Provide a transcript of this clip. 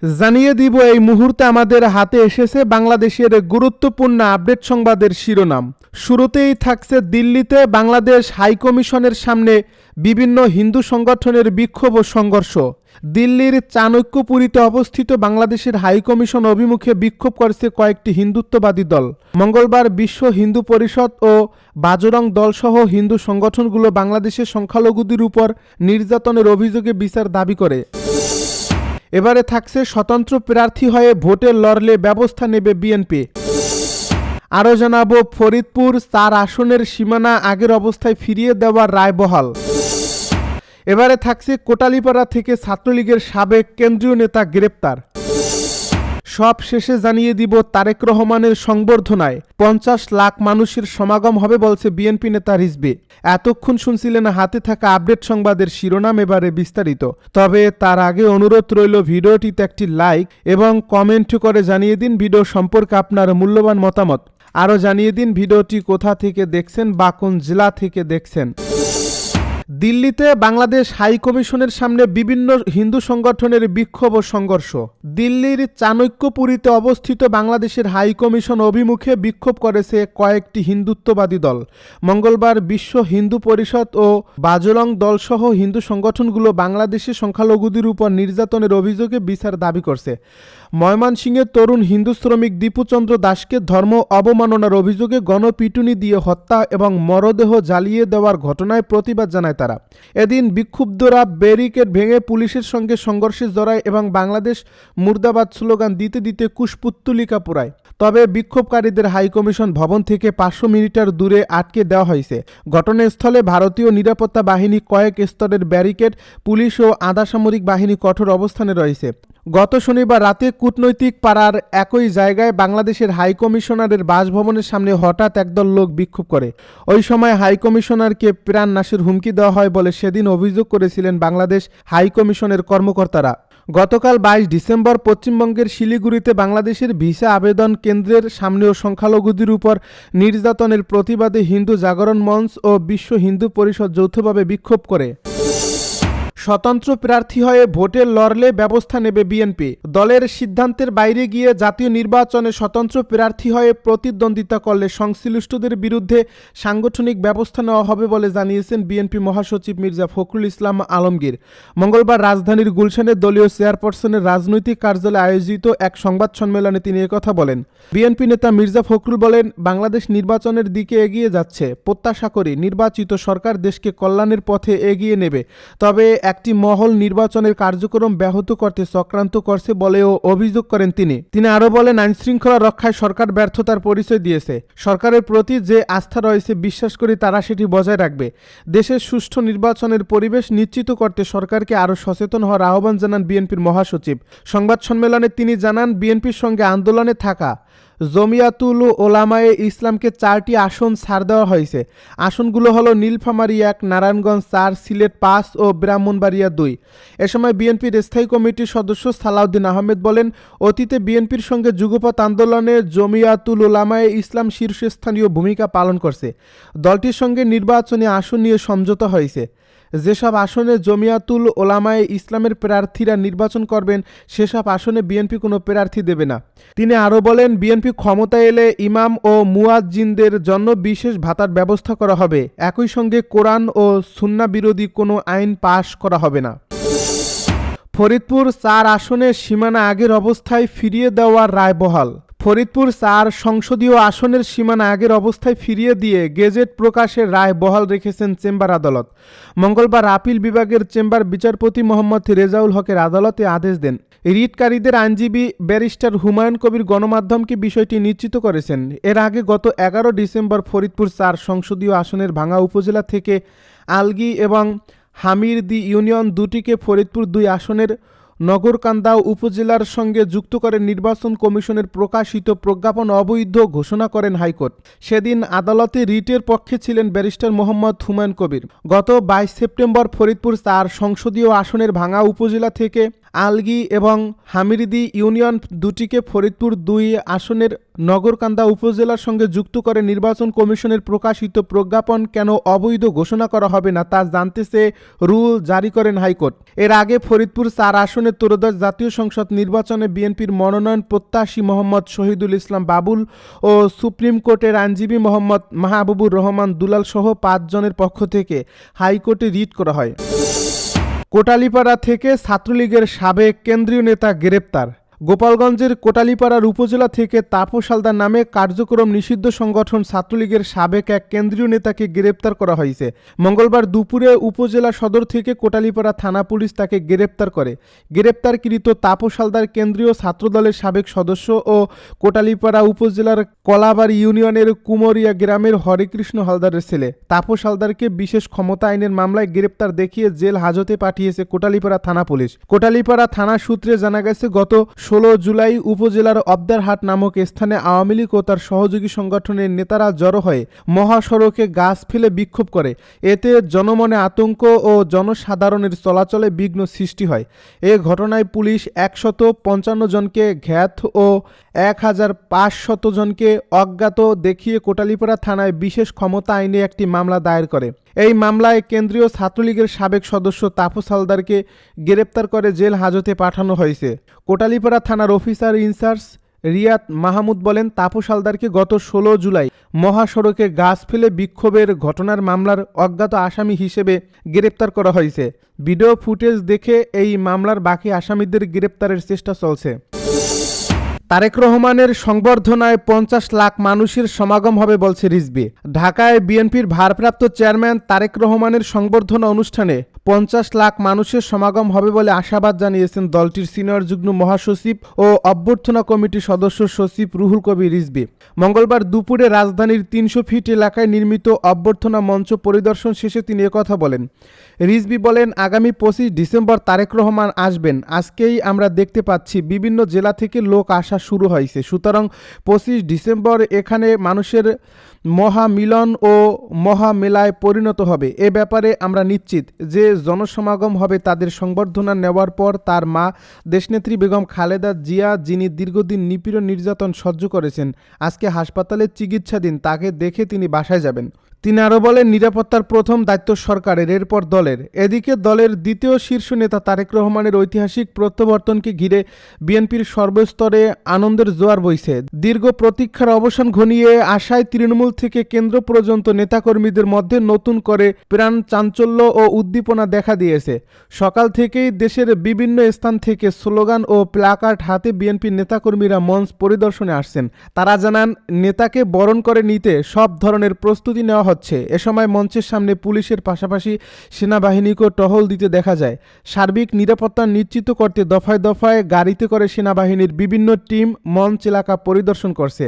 জানিয়ে দিব এই মুহূর্তে আমাদের হাতে এসেছে বাংলাদেশের গুরুত্বপূর্ণ আপডেট সংবাদের শিরোনাম। শুরুতেই থাকছে দিল্লিতে বাংলাদেশ হাইকমিশনের সামনে বিভিন্ন হিন্দু সংগঠনের বিক্ষোভ ও সংঘর্ষ। দিল্লির চাণক্যপুরীতে অবস্থিত বাংলাদেশের হাইকমিশন অভিমুখে বিক্ষোভ করেছে কয়েকটি হিন্দুত্ববাদী দল। মঙ্গলবার বিশ্ব হিন্দু পরিষদ ও বাজরং দলসহ হিন্দু সংগঠনগুলো বাংলাদেশের সংখ্যালঘুদের উপর নির্যাতনের অভিযোগে বিচার দাবি করে। এবারে থাকছে স্বতন্ত্র প্রার্থী হয়ে ভোটে লড়লে ব্যবস্থা নেবে বিএনপি। আরও জানাবো ফরিদপুর ৪ আসনের সীমানা আগের অবস্থায় ফিরিয়ে দেওয়ার রায় বহাল। এবারে থাকছে কোটালীপাড়া থেকে ছাত্রলীগের সাবেক কেন্দ্রীয় নেতা গ্রেপ্তার। সব শেষে জানিয়ে দিব তারেক রহমানের সংবর্ধনায় ৫০ লাখ মানুষের সমাগম হবে বলছে বিএনপি নেতা রিজভী। এতক্ষণ শুনছিলেন হাতে থাকা আপডেট সংবাদের শিরোনাম, এবারে বিস্তারিত। তবে তার আগে অনুরোধ রইল ভিডিওটিতে একটি লাইক এবং কমেন্ট করে জানিয়ে দিন ভিডিও সম্পর্কে আপনার মূল্যবান মতামত। আরও জানিয়ে দিন ভিডিওটি কোথা থেকে দেখছেন বা কোন জেলা থেকে দেখছেন। দিল্লিতে বাংলাদেশ হাইকমিশনের সামনে বিভিন্ন হিন্দু সংগঠনের বিক্ষোভ ও সংঘর্ষ। দিল্লির চাণক্যপুরীতে অবস্থিত বাংলাদেশের হাইকমিশন অভিমুখে বিক্ষোভ করেছে কয়েকটি হিন্দুত্ববাদী দল। মঙ্গলবার বিশ্ব হিন্দু পরিষদ ও বাজরং দলসহ হিন্দু সংগঠনগুলো বাংলাদেশের সংখ্যালঘুদের উপর নির্যাতনের অভিযোগে বিচার দাবি করছে। ময়মনসিংহের তরুণ হিন্দু শ্রমিক দীপুচন্দ্র দাসকে ধর্ম অবমাননার অভিযোগে গণপিটুনি দিয়ে হত্যা এবং মরদেহ জ্বালিয়ে দেওয়ার ঘটনায় প্রতিবাদ জানায় তারা। এদিন বিক্ষুব্ধরা ব্যারিকেড ভেঙে পুলিশের সঙ্গে সংঘর্ষে জড়ায় এবং বাংলাদেশ মুর্দাবাদ স্লোগান দিতে দিতে কুশপুত্তলিকা পোড়ায়। তবে বিক্ষোভকারীদের হাইকমিশন ভবন থেকে ৫০০ মিটার দূরে আটকে দেওয়া হয়েছে। ঘটনাস্থলে ভারতীয় নিরাপত্তা বাহিনী কয়েক স্তরের ব্যারিকেড, পুলিশ ও আধাসামরিক বাহিনী কঠোর অবস্থানে রয়েছে। গত শনিবার রাতে কূটনৈতিক পাড়ার একই জায়গায় বাংলাদেশের হাইকমিশনারের বাসভবনের সামনে হঠাৎ একদল লোক বিক্ষোভ করে। ওই সময় হাইকমিশনারকে প্রাণ নাশের হুমকি দেওয়া হয় বলে সেদিন অভিযোগ করেছিলেন বাংলাদেশ হাইকমিশনের কর্মকর্তারা। গতকাল ২২ ডিসেম্বর পশ্চিমবঙ্গের শিলিগুড়িতে বাংলাদেশের ভিসা আবেদন কেন্দ্রের সামনেও সংখ্যালঘুদের উপর নির্যাতনের প্রতিবাদে হিন্দু জাগরণ মঞ্চ ও বিশ্ব হিন্দু পরিষদ যৌথভাবে বিক্ষোভ করে। স্বতন্ত্র প্রার্থী হয়ে ভোটে লড়লে ব্যবস্থা নেবে বিএনপি। দলের সিদ্ধান্তের বাইরে গিয়ে জাতীয় নির্বাচনে স্বতন্ত্র প্রার্থী হয়ে প্রতিদ্বন্দ্বিতা করলে সংশ্লিষ্টদের বিরুদ্ধে সাংগঠনিক ব্যবস্থা নেওয়া হবে বলে জানিয়েছেন বিএনপি মহাসচিব মির্জা ফখরুল ইসলাম আলমগীর। মঙ্গলবার রাজধানীর গুলশানে দলীয় চেয়ারপারসনের রাজনৈতিক কার্যালয়ে আয়োজিত এক সংবাদ সম্মেলনে তিনি একথা বলেন। বিএনপি নেতা মির্জা ফখরুল বলেন, বাংলাদেশ নির্বাচনের দিকে এগিয়ে যাচ্ছে। প্রত্যাশা করি নির্বাচিত সরকার দেশকে কল্যাণের পথে এগিয়ে নেবে। তবে একটি মহল নির্বাচনের কার্যক্রম ব্যাহত করতে চক্রান্ত করছে বলেও অভিযোগ করেন তিনি আরও বলেন, আইনশৃঙ্খলা রক্ষায় সরকার ব্যর্থতার পরিচয় দিয়েছে। সরকারের প্রতি যে আস্থা রয়েছে বিশ্বাস করি তারা সেটি বজায় রাখবে। দেশের সুষ্ঠু নির্বাচনের পরিবেশ নিশ্চিত করতে সরকারকে আরও সচেতন হওয়ার আহ্বান জানান বিএনপির মহাসচিব। সংবাদ সম্মেলনে তিনি জানান, বিএনপির সঙ্গে আন্দোলনে থাকা জমিয়াতুল ওলামায়ে ইসলামকে ৪টি আসন ছাড় দেওয়া হয়েছে। আসনগুলো হলো নীলফামারী ১, নারায়ণগঞ্জ ৪, সিলেট ৫ ও ব্রাহ্মণবাড়িয়া ২। এ সময় বিএনপির স্থায়ী কমিটির সদস্য সালাউদ্দিন আহমেদ বলেন, অতীতে বিএনপির সঙ্গে যুগপৎ আন্দোলনে জমিয়াতুল ওলামায়ে ইসলাম শীর্ষস্থানীয় ভূমিকা পালন করছে। দলটির সঙ্গে নির্বাচনী আসন নিয়ে সমঝোতা হয়েছে। যেসব আসনে জমিয়াতুল ওলামায়ে ইসলামের প্রার্থীরা নির্বাচন করবেন সেসব আসনে বিএনপি কোনো প্রার্থী দেবে না। তিনি আরও বলেন, বিএনপি ক্ষমতায় এলে ইমাম ও মুয়াজ্জিনদের জন্য বিশেষ ভাতার ব্যবস্থা করা হবে। একই সঙ্গে কোরআন ও সুন্নাহ বিরোধী কোনো আইন পাশ করা হবে না। ফরিদপুর ৪ আসনের সীমানা আগের অবস্থায় ফিরিয়ে দেওয়ার রায় বহাল। ফরিদপুর ৪ সংসদীয় আসনের সীমানা আগের অবস্থায় ফিরিয়ে দিয়ে গেজেট প্রকাশের রায় বহাল রেখেছেন চেম্বার আদালত। মঙ্গলবার আপিল বিভাগের চেম্বার বিচারপতি মোহাম্মদ রেজাউল হকের আদালতে আদেশ দেন। রিটকারীদের আইনজীবী ব্যারিস্টার হুমায়ুন কবির গণমাধ্যমকে বিষয়টি নিশ্চিত করেছেন। এর আগে গত ১১ ডিসেম্বর ফরিদপুর ৪ সংসদীয় আসনের ভাঙ্গা উপজেলা থেকে আলগি এবং হামিরদি ইউনিয়ন দুটিকে ফরিদপুর ২ আসনের নগরকান্দা উপজেলার সঙ্গে যুক্ত করে নির্বাচন কমিশনের প্রকাশিত প্রজ্ঞাপন অবৈধ ঘোষণা করেন হাইকোর্ট। সেদিন আদালতে রিটের পক্ষে ছিলেন ব্যারিস্টার মোহাম্মদ হুমায়ুন কবির। গত ২২ সেপ্টেম্বর ফরিদপুর ৪ সংসদীয় আসনের ভাঙ্গা উপজেলা থেকে আলগী এবং হামিরদি ইউনিয়ন দুটিকে ফরিদপুর ২ আসনের নগরকান্দা উপজেলার সঙ্গে যুক্ত করে নির্বাচন কমিশনের প্রকাশিত প্রজ্ঞাপন কেন অবৈধ ঘোষণা করা হবে না তা জানতে চেয়ে রুল জারি করেন হাইকোর্ট। এর আগে ফরিদপুর ৪ আসনের ত্রয়োদশ জাতীয় সংসদ নির্বাচনে বিএনপির মনোনয়ন প্রত্যাশী মোহাম্মদ শহীদুল ইসলাম বাবুল ও সুপ্রিম কোর্টের আইনজীবী মোহাম্মদ মাহবুবুর রহমান দুলাল সহ ৫ জনের পক্ষ থেকে হাইকোর্টে রিট করা হয়। কোটালীপাড়া থেকে ছাত্রলীগের সাবেক কেন্দ্রীয় নেতা গ্রেপ্তার। গোপালগঞ্জের কোটালীপাড়ার উপজেলা থেকে তাপস হালদার নামে কার্যক্রম নিষিদ্ধ সংগঠন ছাত্রলীগের সাবেক এক কেন্দ্রীয় নেতাকে গ্রেপ্তার করা হয়েছে। মঙ্গলবার দুপুরে উপজেলা সদর থেকে কোটালীপাড়া থানা পুলিশ তাকে গ্রেপ্তার করে। গ্রেপ্তারকৃত তাপস হালদার কেন্দ্রীয় ছাত্রদলের সাবেক সদস্য ও কোটালীপাড়া উপজেলার কলাবাড়ি ইউনিয়নের কুমরিয়া গ্রামের হরেকৃষ্ণ হালদারের ছেলে। তাপস হালদারকে বিশেষ ক্ষমতা আইনের মামলায় গ্রেপ্তার দেখিয়ে জেল হাজতে পাঠিয়েছে কোটালীপাড়া থানা পুলিশ। কোটালীপাড়া থানা সূত্রে জানা গেছে, গত ১৬ জুলাই উপজেলার অবদারহাট নামক স্থানে আওয়ামী লীগ ও তার সহযোগী সংগঠনের নেতারা জড়ো হয়ে মহাসড়কে গাছ ফেলে বিক্ষোভ করে। এতে জনমনে আতঙ্ক ও জনসাধারণের চলাচলে বিঘ্ন সৃষ্টি হয়। এ ঘটনায় পুলিশ ১৫৫ জনকে ঘাত ও ১৫০০ জনকে অজ্ঞাত দেখিয়ে কোটালীপাড়া থানায় বিশেষ ক্ষমতা আইনে একটি মামলা দায়ের করে। এই মামলায় কেন্দ্রীয় ছাত্রলীগের সাবেক সদস্য তাপস হালদারকে গ্রেপ্তার করে জেল হাজতে পাঠানো হয়েছে। কোটালীপাড়া থানার অফিসার ইনচার্জ রিয়াদ মাহমুদ বলেন, তাপস হালদারকে গত ১৬ জুলাই মহাসড়কে গাছ ফেলে বিক্ষোভের ঘটনার মামলার অজ্ঞাত আসামি হিসেবে গ্রেপ্তার করা হয়েছে। ভিডিও ফুটেজ দেখে এই মামলার বাকি আসামিদের গ্রেপ্তারের চেষ্টা চলছে। তারেক রহমানের সংবর্ধনায় ৫০ লাখ মানুষের সমাগম হবে বলছে রিজভী। ঢাকায় বিএনপির ভারপ্রাপ্ত চেয়ারম্যান তারেক রহমানের সংবর্ধনা অনুষ্ঠানে ৫০ লাখ মানুষের সমাগম হবে বলে আশাবাদ জানিয়েছেন দলটির সিনিয়র যুগ্ম মহাসচিব ও অভ্যর্থনা কমিটির সদস্য সচিব রুহুল কবির রিজভী মঙ্গলবার দুপুরে রাজধানীর ৩০০ ফিট এলাকায় নির্মিত অভ্যর্থনা মঞ্চ পরিদর্শন শেষে তিনি একথা বলেন। রিজভী বলেন, আগামী ২৫ ডিসেম্বর তারেক রহমান আসবেন। আজকেই আমরা দেখতে পাচ্ছি বিভিন্ন জেলা থেকে লোক আসা শুরু হয়েছে। সুতরাং ২৫ ডিসেম্বর এখানে মানুষের মহামিলন ও মহামেলায় পরিণত হবে। এ ব্যাপারে আমরা নিশ্চিত যে জনসমাগম হবে তাদের সংবর্ধনা নেওয়ার পর তার মা দেশনেত্রী বেগম খালেদা জিয়া, যিনি দীর্ঘদিন নিপীড়ন নির্যাতন সহ্য করেছেন, আজকে হাসপাতালে চিকিৎসাধীন, তাকে দেখে তিনি বাসায় যাবেন। তিনি আরও বলেন, নিরাপত্তার প্রথম দায়িত্ব সরকারের, এরপর দলের। এদিকে দলের দ্বিতীয় শীর্ষ নেতা তারেক রহমানের ঐতিহাসিক প্রত্যাবর্তনকে ঘিরে বিএনপির সর্বস্তরে আনন্দের জোয়ার বইছে। দীর্ঘ প্রতীক্ষার অবসান ঘনিয়ে আসায় তৃণমূল থেকে কেন্দ্র পর্যন্ত নেতাকর্মীদের মধ্যে নতুন করে প্রাণ চাঞ্চল্য ও উদ্দীপনা দেখা দিয়েছে। সকাল থেকেই দেশের বিভিন্ন স্থান থেকে স্লোগান ও প্ল্যাকার্ড হাতে বিএনপির নেতাকর্মীরা মঞ্চ পরিদর্শনে আসছেন। তারা জানান, নেতাকে বরণ করে নিতে সব ধরনের প্রস্তুতি নেওয়া হচ্ছে। এ সময় মঞ্চের সামনে পুলিশের পাশাপাশি সেনাবাহিনীকেও টহল দিতে দেখা যায়। সার্বিক নিরাপত্তা নিশ্চিত করতে দফায় দফায় গাড়িতে করে সেনাবাহিনীর বিভিন্ন টিম মঞ্চ এলাকা পরিদর্শন করছে।